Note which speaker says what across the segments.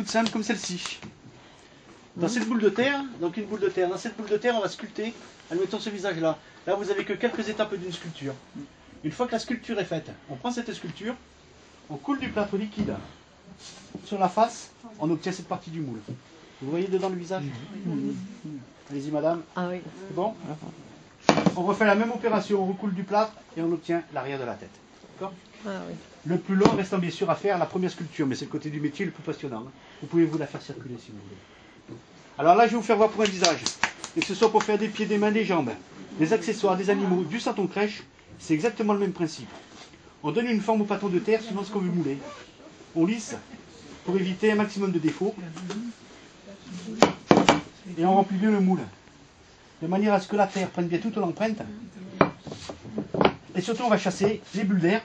Speaker 1: toute simple comme celle-ci. Dans cette boule de terre, dans cette boule de terre, on va sculpter, admettons ce visage-là. Là, vous avez que quelques étapes d'une sculpture. Une fois que la sculpture est faite, on prend cette sculpture, on coule du plâtre liquide sur la face, on obtient cette partie du moule. Vous voyez dedans le visage? Allez-y, madame.
Speaker 2: Ah oui.
Speaker 1: C'est bon? On refait la même opération, on recoule du plâtre et on obtient l'arrière de la tête. D'accord?
Speaker 2: Ah oui.
Speaker 1: Le plus long restant bien sûr à faire la première sculpture, mais c'est le côté du métier le plus passionnant. Vous pouvez vous la faire circuler si vous voulez. Alors là, je vais vous faire voir pour un visage. Et que ce soit pour faire des pieds, des mains, des jambes, des accessoires, des animaux, du santon crèche, c'est exactement le même principe. On donne une forme au pâton de terre suivant ce qu'on veut mouler. On lisse pour éviter un maximum de défauts. Et on remplit bien le moule. De manière à ce que la terre prenne bien toute l'empreinte. Et surtout, on va chasser les bulles d'air.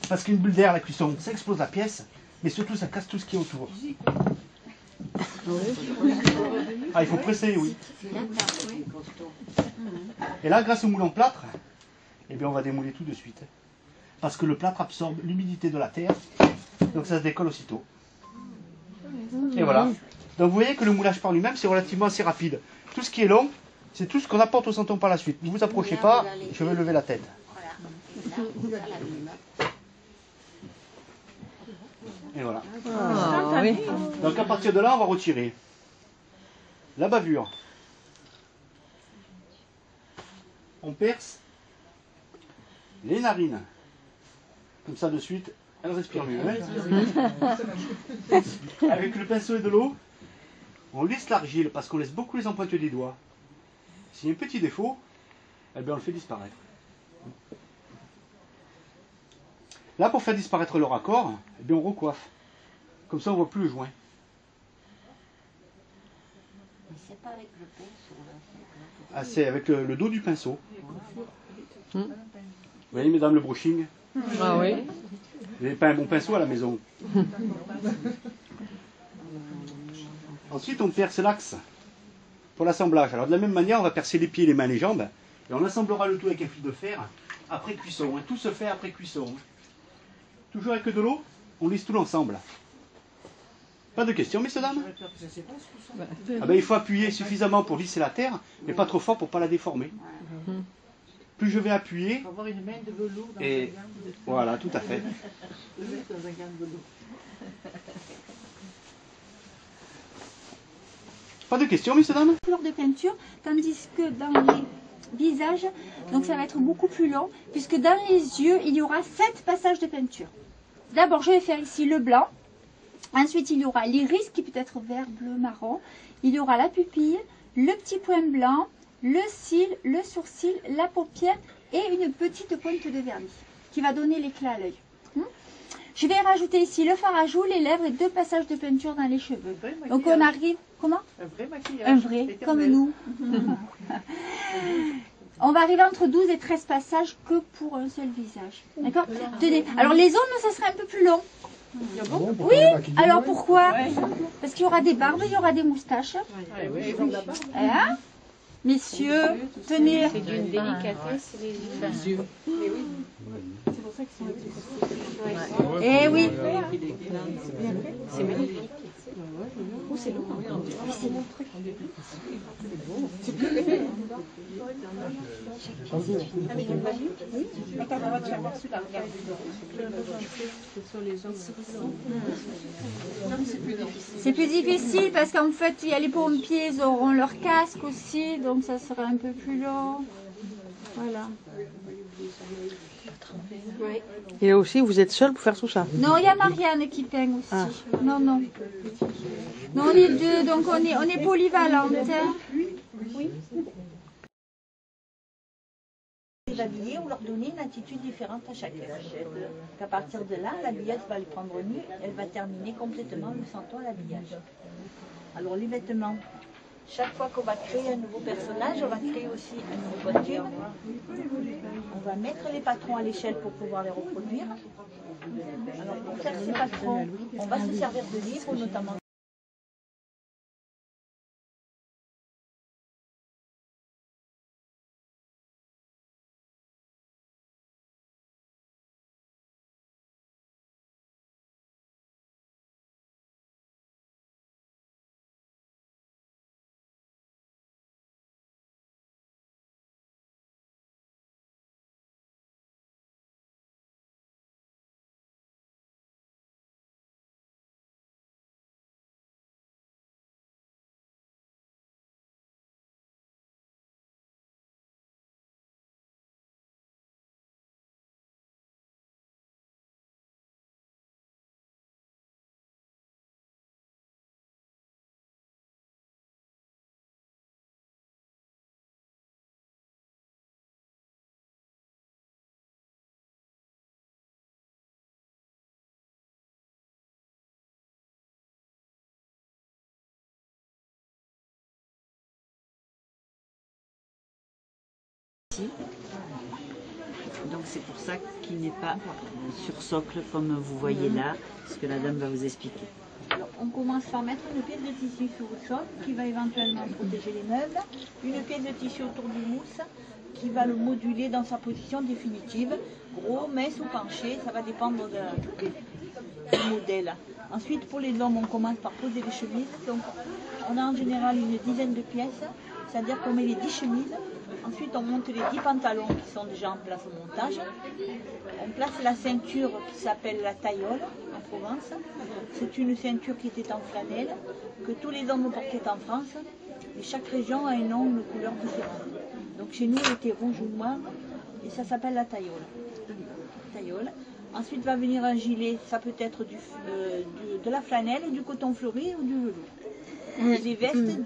Speaker 1: Parce qu'une bulle d'air à la cuisson, ça explose la pièce. Mais surtout, ça casse tout ce qui est autour. Ah, il faut presser, oui. Et là, grâce au moule en plâtre, eh bien, on va démouler tout de suite. Parce que le plâtre absorbe l'humidité de la terre. Donc ça se décolle aussitôt. Et voilà. Donc vous voyez que le moulage par lui-même, c'est relativement assez rapide. Tout ce qui est long, c'est tout ce qu'on apporte au santon par la suite. Ne vous approchez pas, je vais lever la tête. Et voilà.
Speaker 2: Ah, oui.
Speaker 1: Donc à partir de là, on va retirer la bavure. On perce les narines. Comme ça de suite, elle respire mieux. Avec le pinceau et de l'eau, on lisse l'argile parce qu'on laisse beaucoup les empreintes des doigts. S'il y a un petit défaut, eh bien on le fait disparaître. Là, pour faire disparaître le raccord, eh bien on recoiffe. Comme ça, on ne voit plus le joint.
Speaker 3: Mais c'est pas avec le pinceau, là.
Speaker 1: Ah, c'est avec le dos du pinceau. Vous voyez, mesdames, le brushing?
Speaker 2: Ah oui.
Speaker 1: Vous n'avez pas un bon pinceau à la maison. Ensuite, on perce l'axe pour l'assemblage. Alors, de la même manière, on va percer les pieds, les mains, les jambes. Et on assemblera le tout avec un fil de fer après cuisson. Tout se fait après cuisson. Toujours avec de l'eau, on lisse tout l'ensemble. Pas de questions, messieurs, dames? Ah ben, il faut appuyer suffisamment pour lisser la terre, mais pas trop fort pour ne pas la déformer. Plus je vais appuyer,
Speaker 4: Avoir une main de velours dans
Speaker 1: et
Speaker 4: un gant de...
Speaker 1: voilà, tout à fait.
Speaker 4: Dans un gant de velours.
Speaker 1: Pas de questions, messieurs, dames?
Speaker 5: Couleur de peinture, tandis que dans les visages, donc ça va être beaucoup plus long, puisque dans les yeux, il y aura 7 passages de peinture. D'abord, je vais faire ici le blanc. Ensuite, il y aura l'iris qui peut être vert, bleu, marron. Il y aura la pupille, le petit point blanc, le cil, le sourcil, la paupière et une petite pointe de vernis qui va donner l'éclat à l'œil. Je vais rajouter ici le fard à joues, les lèvres et 2 passages de peinture dans les cheveux. Donc on arrive... Comment?
Speaker 4: Un vrai maquillage.
Speaker 5: Un vrai, comme nous. On va arriver entre 12 et 13 passages que pour un seul visage. D'accord? Tenez. Alors les ongles, ça sera un peu plus long. Oui, alors pourquoi? Parce qu'il y aura des barbes, il y aura des moustaches. Hein? Messieurs, tenez.
Speaker 2: C'est d'une délicatesse les yeux.
Speaker 5: Eh oui.
Speaker 2: C'est magnifique.
Speaker 5: Oh, c'est long. Oui, c'est long.
Speaker 4: Attends, on va te faire voir celui-là. Regarde.
Speaker 5: C'est plus difficile parce qu'en fait, il y a les pompiers, ils auront leur casque aussi, donc ça sera un peu plus long. Voilà.
Speaker 6: Et aussi, vous êtes seul pour faire tout ça?
Speaker 5: Non, il y a Marianne qui peint aussi.
Speaker 6: Ah.
Speaker 5: Non, non. Non, on est deux, donc on est polyvalentes. Hein.
Speaker 3: Les habiller ou leur donner une attitude différente à chacun. Donc à partir de là, l'habillage va le prendre nu, elle va terminer complètement le santon à l'habillage. Alors les vêtements, chaque fois qu'on va créer un nouveau personnage, on va créer aussi un nouveau costume. On va mettre les patrons à l'échelle pour pouvoir les reproduire. Alors pour faire ces patrons, on va se servir de livres, notamment ici. Donc c'est pour ça qu'il n'est pas sur socle comme vous voyez là, ce que la dame va vous expliquer. Alors, on commence par mettre une pièce de tissu sur le sol qui va éventuellement protéger les meubles, une pièce de tissu autour du mousse qui va le moduler dans sa position définitive, gros, mince ou penché, ça va dépendre du modèle. Ensuite pour les hommes on commence par poser les chemises, donc on a en général une dizaine de pièces, c'est-à-dire qu'on met les 10 chemises. Ensuite, on monte les 10 pantalons qui sont déjà en place au montage. On place la ceinture qui s'appelle la taillole en Provence. C'est une ceinture qui était en flanelle, que tous les hommes portaient en France. Et chaque région a un nom, une couleur différente. Donc chez nous, elle était rouge ou noire, et ça s'appelle la taillole. Ensuite va venir un gilet, ça peut être de la flanelle, du coton fleuri ou du velours. Des vestes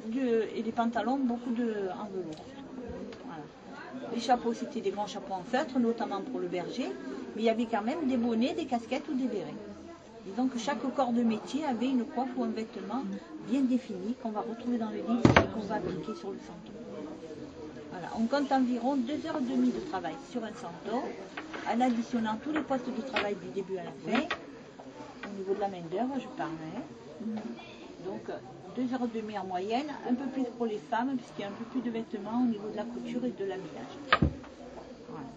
Speaker 3: et des pantalons, beaucoup en velours. Les chapeaux, c'était des grands chapeaux en feutre, notamment pour le berger, mais il y avait quand même des bonnets, des casquettes ou des bérets. Disons que chaque corps de métier avait une coiffe ou un vêtement bien défini qu'on va retrouver dans le livre et qu'on va appliquer sur le santon. Voilà, on compte environ 2h30 de travail sur un santon, en additionnant tous les postes de travail du début à la fin. Au niveau de la main-d'œuvre, je parlais. Donc 2h30 en moyenne, un peu plus pour les femmes, puisqu'il y a un peu plus de vêtements au niveau de la couture et de l'habillage. Voilà.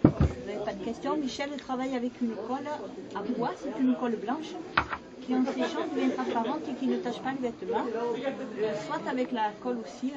Speaker 3: Vous n'avez pas de questions? Michel travaille avec une colle à bois, c'est une colle blanche, qui en séchant devient transparente et qui ne tache pas le vêtement. Soit avec la colle aussi.